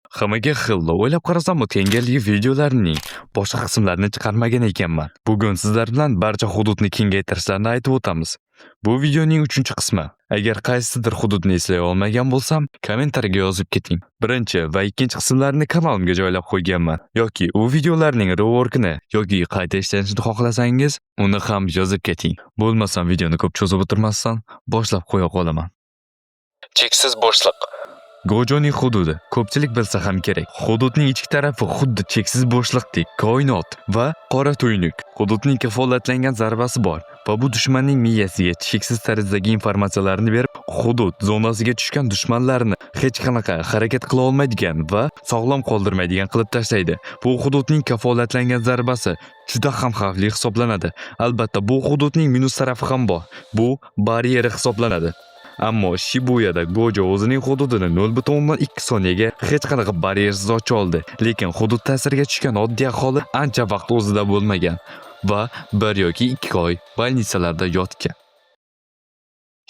Hammaga xilli o'ylab qarasam, o'tgan galgi videolarning boshqa qismlarini chiqarmagan ekanman. Bugun sizlar bilan barcha hududni kengaytirishlarni aytib o'tamiz. Bu videoning 3-qismi. Agar qaysidir hududni eslay olmagan bo'lsam, kommentariyaga yozib keting. Birinchi va ikkinchi qismlarini kanalimga joylab qo'yganman. Yoki u videolarning reworkini yoki qayta ishlanishini xohlasangiz, uni ham yozib keting. Bo'lmasam videoni ko'p cho'zib o'tirmasdan boshlab qo'ya qolaman. Cheksiz bo'shliq. Gojoning hududi ko'pchilik bilsa ham kerak. Hududning ichki tarafi xuddi cheksiz bo'shliqdek, koinot va qora tuynuk. Hududning kafolatlangan zarbasi bor va bu dushmanning miyasiga cheksiz tarzdagi informatsiyalarni berib, hudud zonasiga tushgan dushmanlarni hech qanaqa harakat qila olmaydigan va sog'lom qoldirmaydigan qilib tashlaydi. Bu hududning kafolatlangan zarbasi juda ham xavfli hisoblanadi. Albatta, bu hududning minus tarafi ham bor. Bu bariyeri hisoblanadi. Ammo Shibuyada Gojo o'zining hududini 0.2 soniyaga hech qanaqa bariyersiz ochib oldi. Lekin hudud ta'siriga tushgan oddiy aholi ancha vaqt o'zida bo'lmagan va 1 yoki 2 oy больницаlarda yotgan.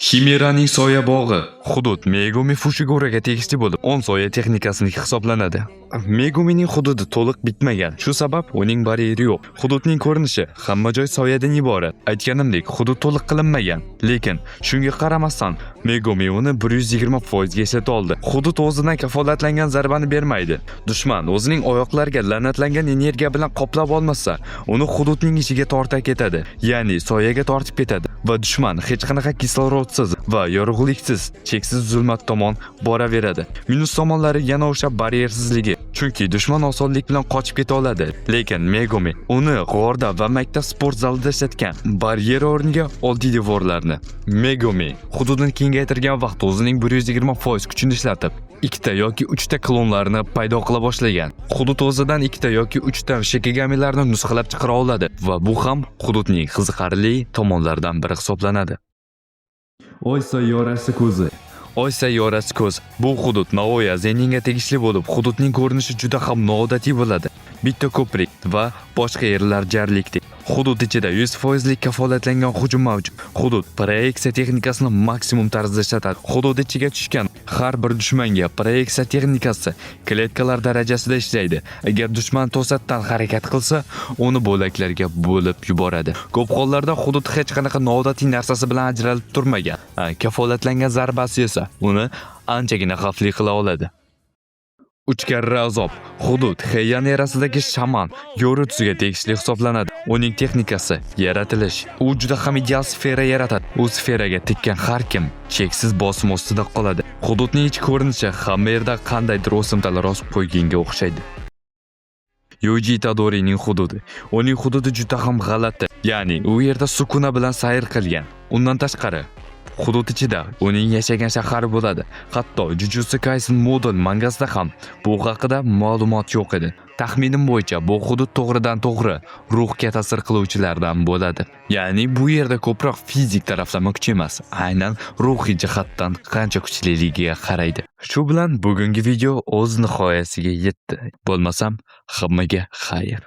Himeraning soya bog'i. Hudud Megumi Fushiguraga tegishli bo'lib, 10 soya texnikasiniki hisoblanadi. Megumining hududi to'liq bitmagan. Shu sabab uning bariyeri yo'q. Hududning ko'rinishi hamma joy soyadan iborat. Aytganimdek, hudud to'liq qilinmagan. Lekin shunga qaramasdan, Megumi uni 120% ga ishlata oldi. Hudud o'zidan kafolatlangan zarbani bermaydi. Dushman o'zining oyoqlariga la'natlangan energiya bilan qoplab olmasa, uni hududning ichiga torta ketadi. Ya'ni soyaga tortib ketadi va dushman hech qanaqa kislorodsiz va yorug'liksiz cheksiz zulmat tomon boraveradi. Minus tomonlari yana o'sha baryersizligi. Chunki dushman osonlik bilan qochib keta oladi. Lekin Megumi uni g'orda va maktab sport zalida ishlatgan. Baryer o'rniga oddiy devorlarni. Megumi hududini kengaytirgan vaqt o'zining 120% kuchini ishlatib, 2 yoki 3 klonlarni paydo qila boshlagan. Hudud o'zidan 2 yoki 3 shikigamilarni nusxalab chiqara oladi va bu ham hududning qiziqarli tomonlaridan biri hisoblanadi. Oy sayyorasi ko'zi. Oy sayyorasi ko'z. Bu hudud Naoya Zeninga tegishli bo'lib, hududning ko'rinishi juda ham noodatiy bo'ladi. Bitta ko'prik va boshqa yerlar jarlikdek. Hudud ichida 100% kafolatlangan hujum mavjud. Hudud proyeksiya texnikasini maksimum tarzda ishlatadi. Hudud ichiga tushgan har bir dushmanga proyeksiya texnikasi kletkalar darajasida ishlaydi. Agar dushman to'satdan harakat qilsa, uni bo'laklarga bo'lib yuboradi. Ko'p hollarda hudud hech qanaqa noodatiy narsasi bilan ajralib turmagan. Kafolatlangan zarbasi esa uni anchagina xavfli qila oladi. 3 karra azob. Hudud Heian erasidagi shaman Yorutsuga tegishli hisoblanadi. Uning texnikasi yaratilish. U juda ham ideal sfera yaratadi. U sferaga tekkan har kim cheksiz bosim ostida qoladi. Hududning ichki ko'rinishi hamma yerda qandaydir o'simtalar osib qo'yganga o'xshaydi. Yuji Itadorining hududi. Uning hududi juda ham g'alati. Ya'ni u yerda sukuna bilan sayr qilgan. Undan tashqari hudud ichida uning yashagan shahari bo'ladi. Hatto Jujutsu Kaisen modul mangasida ham bu haqida ma'lumot yo'q edi. Taxminim bo'yicha bu hudud to'g'ridan to'g'ri ruhga ta'sir qiluvchilardan bo'ladi. Ya'ni bu yerda ko'proq fizik taraflama kuch emas, aynan ruhiy jihatdan qancha kuchliligiga qaraydi. Shu bilan bugungi video o'z nihoyasiga yetdi. Bo'lmasam, hammaga xayr.